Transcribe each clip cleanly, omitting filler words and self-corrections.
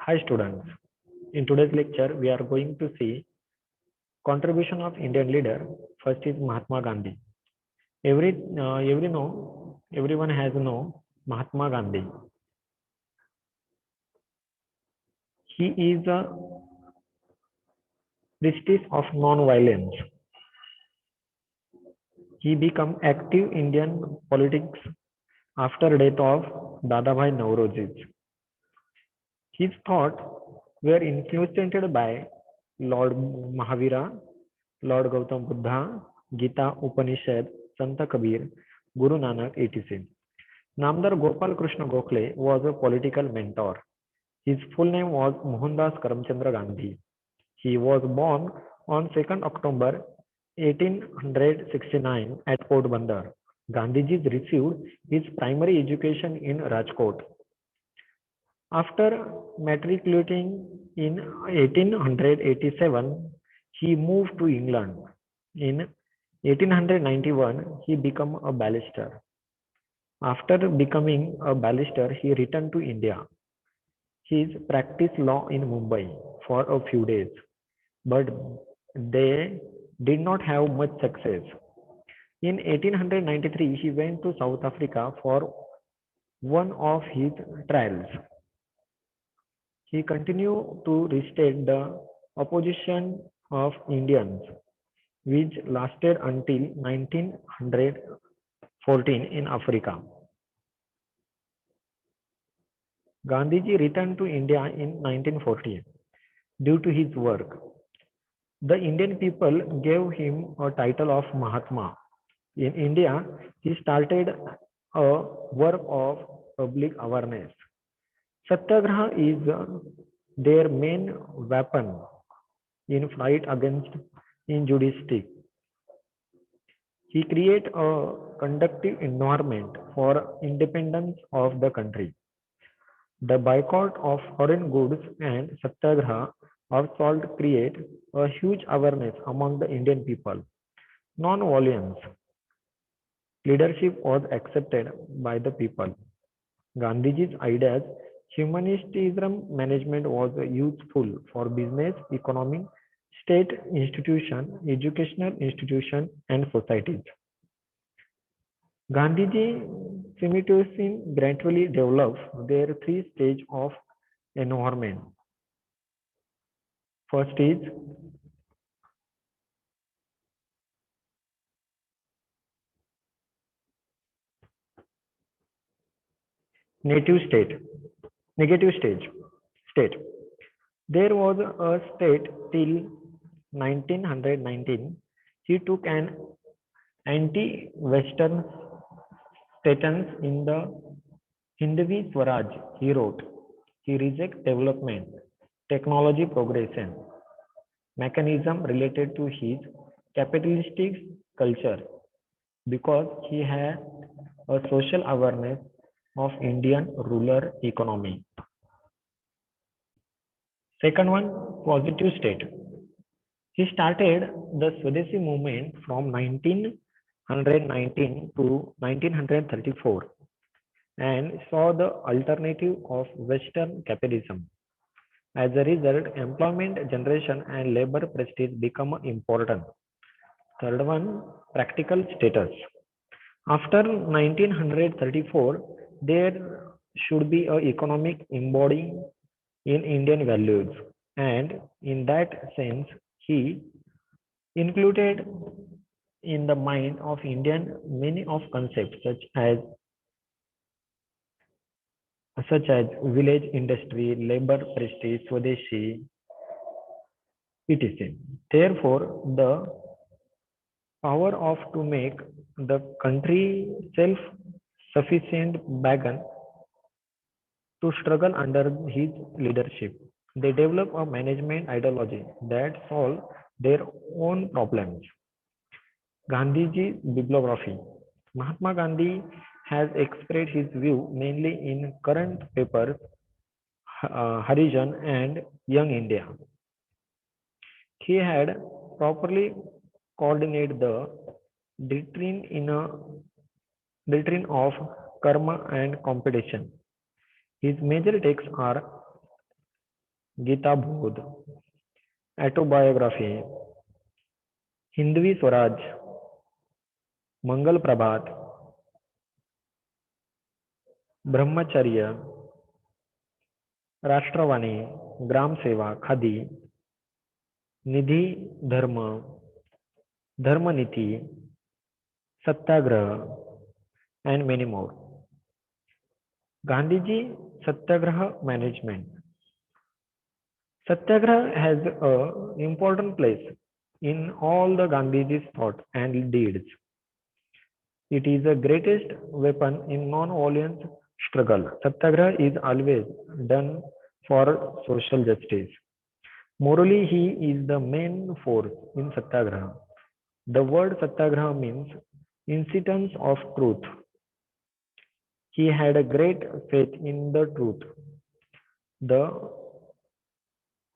Hi students, in today's lecture we are going to see contribution of Indian leader. First is Mahatma Gandhi. Everyone has know Mahatma Gandhi. He is a priestess of non-violence. He became active Indian politics after death of Dadabhai Naoroji. His thoughts were influenced by Lord Mahavira, Lord Gautam Buddha, Gita Upanishad, Sant Kabir, Guru Nanak, etc. Namdar Gopal Krishna Gokhale was a political mentor. His full name was Mohandas Karamchandra Gandhi. He was born on 2nd October 1869 at Potbandar. Gandhiji received his primary education in Rajkot. After matriculating in 1887, he moved to England. In 1891, he became a barrister. After becoming a barrister, he returned to India. He practiced law in Mumbai for a few days, but they did not have much success. In 1893, he went to South Africa for one of his trials. He continued to resist the opposition of Indians, which lasted until 1914 in Africa. Gandhiji returned to India in 1940 due to his work. The Indian people gave him a title of Mahatma. In India, he started a work of public awareness. Satyagraha is their main weapon in fight against injustice. He created a conducive environment for independence of the country. The boycott of foreign goods and satyagraha of salt create a huge awareness among the Indian people. Non-violence leadership was accepted by the people. Gandhiji's ideas, humanism management was useful for business, economy, state institution, educational institution, and societies. Gandhiji simultaneously gradually developed their three stages of environment. First is native state, negative state. There was a state till 1919. He took an anti-Western stance in the Hindvi Swaraj. He wrote, he rejects development, technology progression, mechanism related to his capitalistic culture because he had a social awareness of Indian rural economy. Second one, positive state. He started the Swadeshi movement from 1919 to 1934 and saw the alternative of Western capitalism. As a result, employment generation and labor prestige become important. Third one, practical status. After 1934, there should be an economic embodying in Indian values, and in that sense, he included in the mind of Indian many of concepts such as village industry, labor prestige, Swadeshi, etc. Therefore, the power of to make the country self-sufficient began to struggle under his leadership. They develop a management ideology that solve their own problems. Gandhiji bibliography. Mahatma Gandhi has expressed his view mainly in current papers, Harijan and Young India. He had properly coordinated the doctrine of karma and competition. His major texts are Gita Bodh, Autobiography, Hindvi Swaraj, Mangal Prabhat, Brahmacharya, Rashtravanī, Gram Seva, Khadi, निधि धर्म, धर्मनीति, सत्याग्रह, and many more. Gandhiji Satyagraha management. Satyagraha has an important place in all the Gandhiji's thought and deeds. It is the greatest weapon in non-violence struggle. Satyagraha is always done for social justice. Morally, he is the main force in Satyagraha. The word Satyagraha means insistence of truth. He had a great faith in the truth. The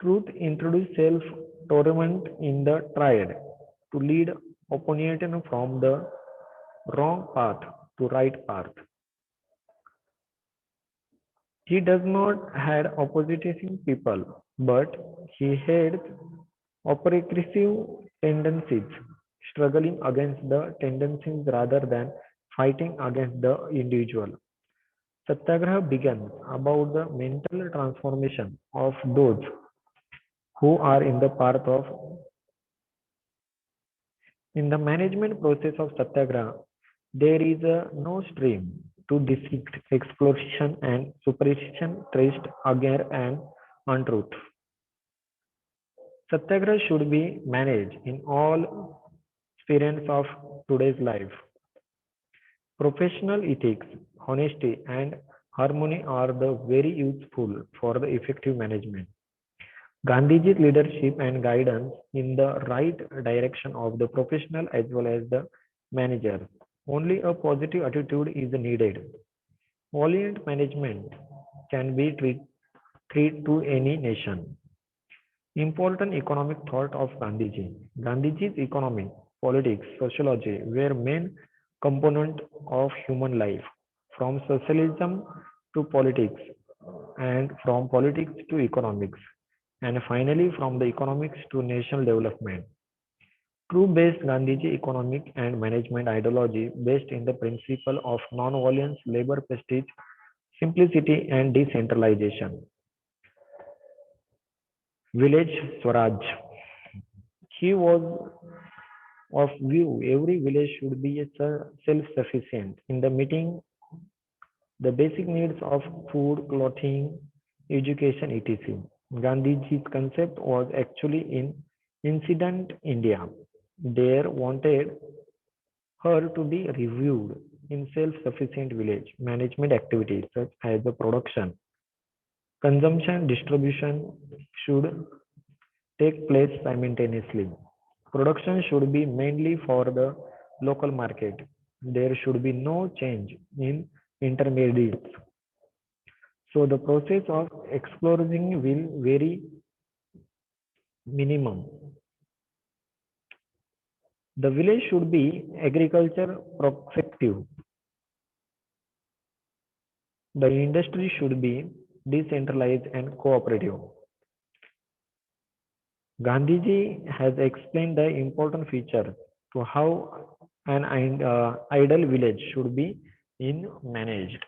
truth introduced self-torment in the triad to lead opponent from the wrong path to right path. He does not had opposing people, but he had oppressive tendencies, struggling against the tendencies rather than fighting against the individual. Satyagraha begins about the mental transformation of those who are in the path of. In the management process of Satyagraha, there is no stream to this exploration and superstition traced agar and untruth. Satyagraha should be managed in all spheres of today's life. Professional ethics, honesty, and harmony are the very useful for the effective management. Gandhiji's leadership and guidance in the right direction of the professional as well as the manager. Only a positive attitude is needed. Valiant management can be treat to any nation. Important economic thought of Gandhiji. Gandhiji's economy, politics, sociology were main component of human life, from socialism to politics, and from politics to economics, and finally from the economics to national development. True based Gandhiji economic and management ideology based in the principle of non-violence, labor prestige, simplicity and decentralization. Village Swaraj. He was of view every village should be self-sufficient in the meeting the basic needs of food, clothing, education, etc. Gandhiji's concept was actually in incident India. There wanted her to be reviewed in self-sufficient village management activities such as the production, consumption, distribution should take place simultaneously. Production should be mainly for the local market. There should be no change in intermediates. So the process of exploring will vary minimum. The village should be agriculture prospective. The industry should be decentralized and cooperative. Gandhiji has explained the important feature to how an ideal village should be managed.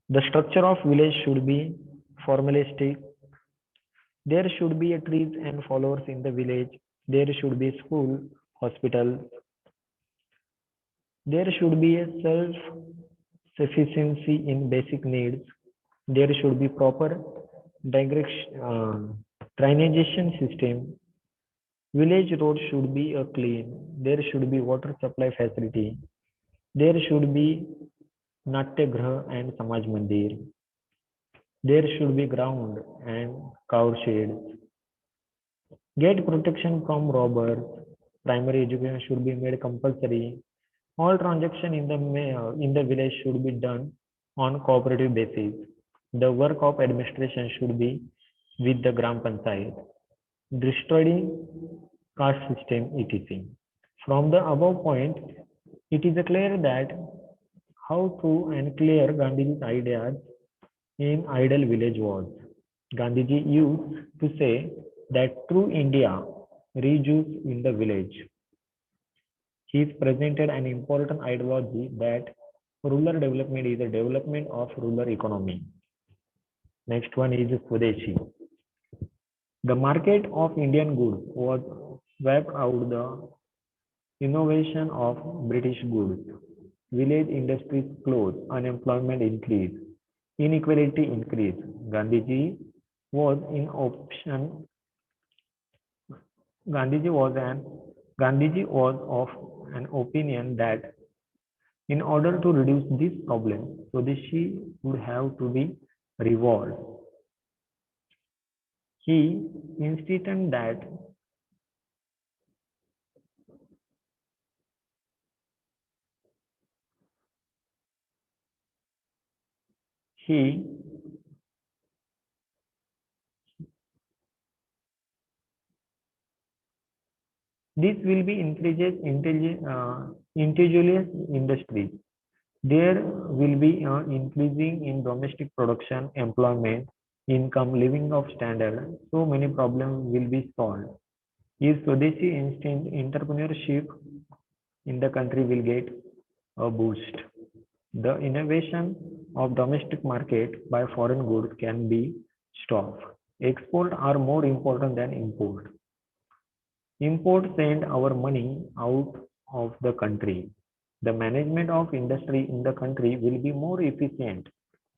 The structure of village should be formalistic. There should be trees and flowers in the village. There should be school, hospital. There should be a self-sufficiency in basic needs. There should be proper drainage system. Village roads should be clean. There should be water supply facility. There should be Natyagraha and Samaj Mandir. There should be ground and cow sheds. Get protection from robbers. Primary education should be made compulsory. All transaction in the village should be done on cooperative basis. The work of administration should be with the Gram Panchayat. Destroying caste system, etc. From the above point, it is clear that how true and clear Gandhi's ideas in ideal village was. Gandhiji used to say that true India resides in the village. He presented an important ideology that rural development is a development of rural economy. Next one is Swadeshi. The market of Indian goods was swept out the innovation of British goods. Village industries closed, unemployment increased, inequality increased. Was in option. Gandhiji was an Gandhiji was of an opinion that in order to reduce this problem, Swadeshi would have to be revolved. He insisted that he this will be encourages indigenous industries. There will be increasing in domestic production, employment, income, living of standard. So many problems will be solved. If Swadeshi instinct entrepreneurship in the country will get a boost. The innovation of domestic market by foreign goods can be stopped. Export are more important than import. Import send our money out of the country. The management of industry in the country will be more efficient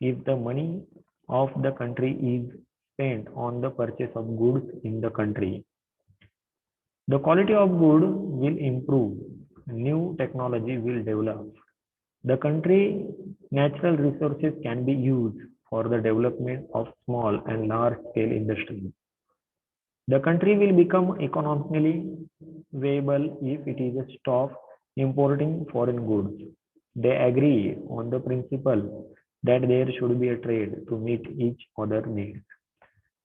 if the money of the country is spent on the purchase of goods in the country. The quality of good will improve. New technology will develop. The country natural resources can be used for the development of small and large scale industries. The country will become economically viable if it is a stop importing foreign goods. They agree on the principle that there should be a trade to meet each other's needs.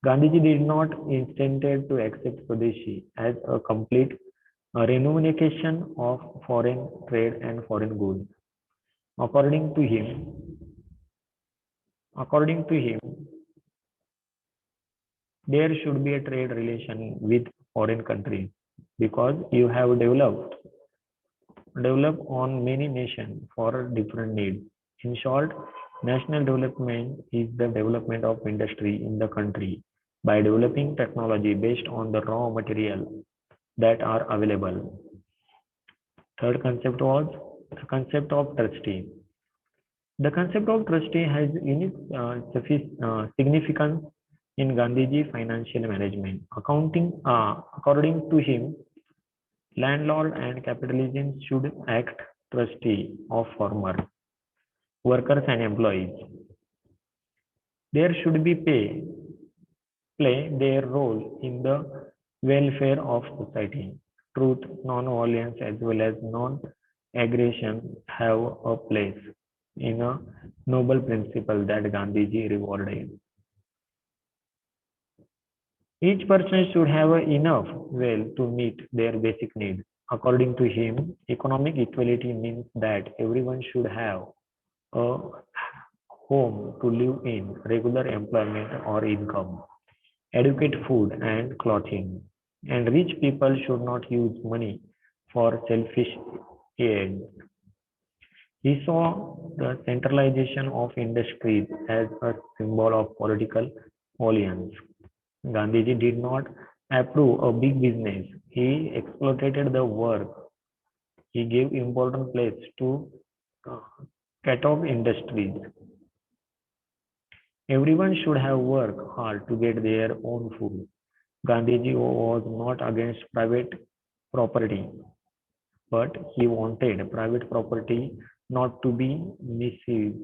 Gandhiji did not intended to accept Swadeshi as a complete renunciation of foreign trade and foreign goods. According to him, according to him, there should be a trade relation with foreign countries because you have developed on many nations for different needs. In short, national development is the development of industry in the country by developing technology based on the raw material that are available. Third concept was the concept of trustee. The concept of trustee has unique significance in Gandhiji financial management. According to him, landlord and capitalism should act trustee of farmers, workers and employees. There should be play their role in the welfare of society. Truth, non-violence as well as non-aggression have a place in a noble principle that Gandhiji rewarded. Each person should have enough wealth to meet their basic needs. According to him, economic equality means that everyone should have a home to live in, regular employment or income, adequate food and clothing, and rich people should not use money for selfish ends. He saw the centralization of industries as a symbol of political alliance. Gandhiji did not approve of big business. He exploited the work. He gave important place to uh, cut-off industries. Everyone should have worked hard to get their own food. Gandhiji was not against private property, but he wanted private property not to be misused,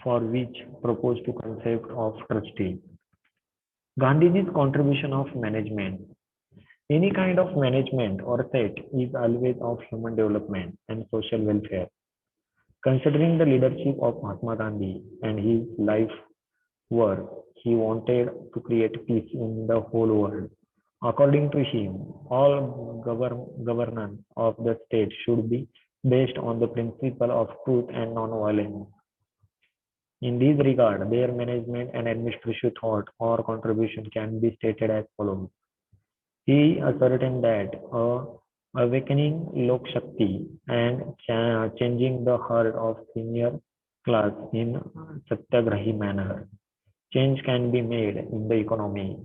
for which proposed to concept of trustee. Gandhiji's contribution of management. Any kind of management or set is always of human development and social welfare. Considering the leadership of Mahatma Gandhi and his life work, he wanted to create peace in the whole world. According to him, all governance of the state should be based on the principle of truth and non-violence. In this regard, their management and administrative thought or contribution can be stated as follows. He ascertained that awakening Lok Shakti and changing the heart of senior class in satyagrahi manner. Change can be made in the economy.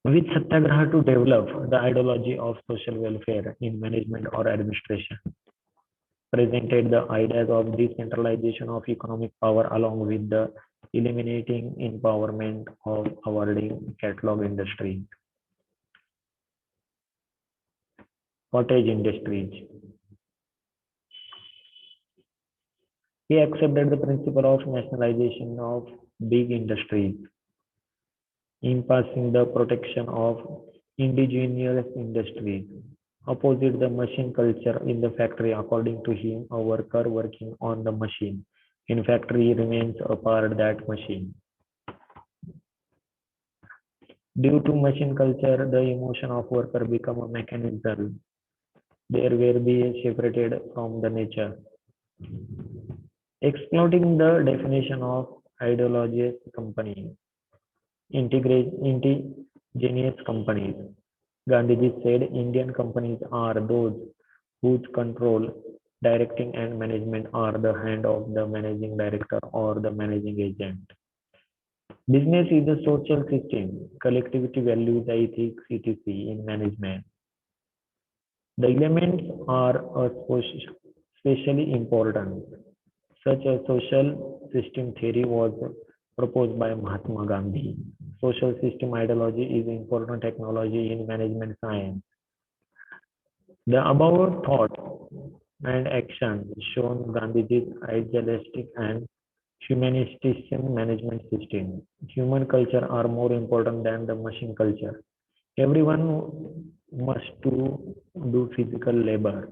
With satyagraha to develop the ideology of social welfare in management or administration, presented the ideas of decentralization of economic power along with the eliminating empowerment of awarding catalog industry, cottage industries. He accepted the principle of nationalization of big industries, imposing the protection of indigenous industries. Opposite the machine culture in the factory, according to him, a worker working on the machine in factory remains a part that machine. Due to machine culture, the emotion of worker become a mechanism. There will be separated from the nature. Exploiting the definition of ideologious company, indigenous companies. Gandhiji said Indian companies are those whose control, directing and management are the hand of the managing director or the managing agent. Business is a social system, collectivity values, ethics, etc. in management. The elements are especially important. Such a social system theory was proposed by Mahatma Gandhi. Social system ideology is important technology in management science. The above thought and action shown Gandhiji's idealistic and humanistic management system. Human culture are more important than the machine culture. Everyone must do physical labor.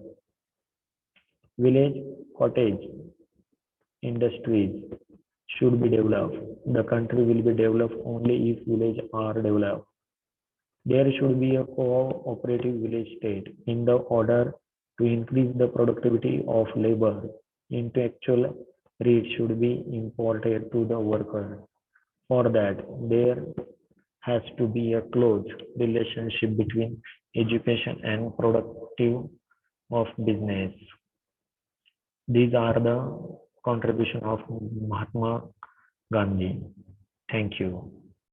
Village, cottage, industries should be developed. The country will be developed only if villages are developed. There should be a cooperative village state in the order to increase the productivity of labor. Intellectual rate should be imported to the worker. For that, there has to be a close relationship between education and productive of business. These are the contribution of Mahatma Gandhi. Thank you.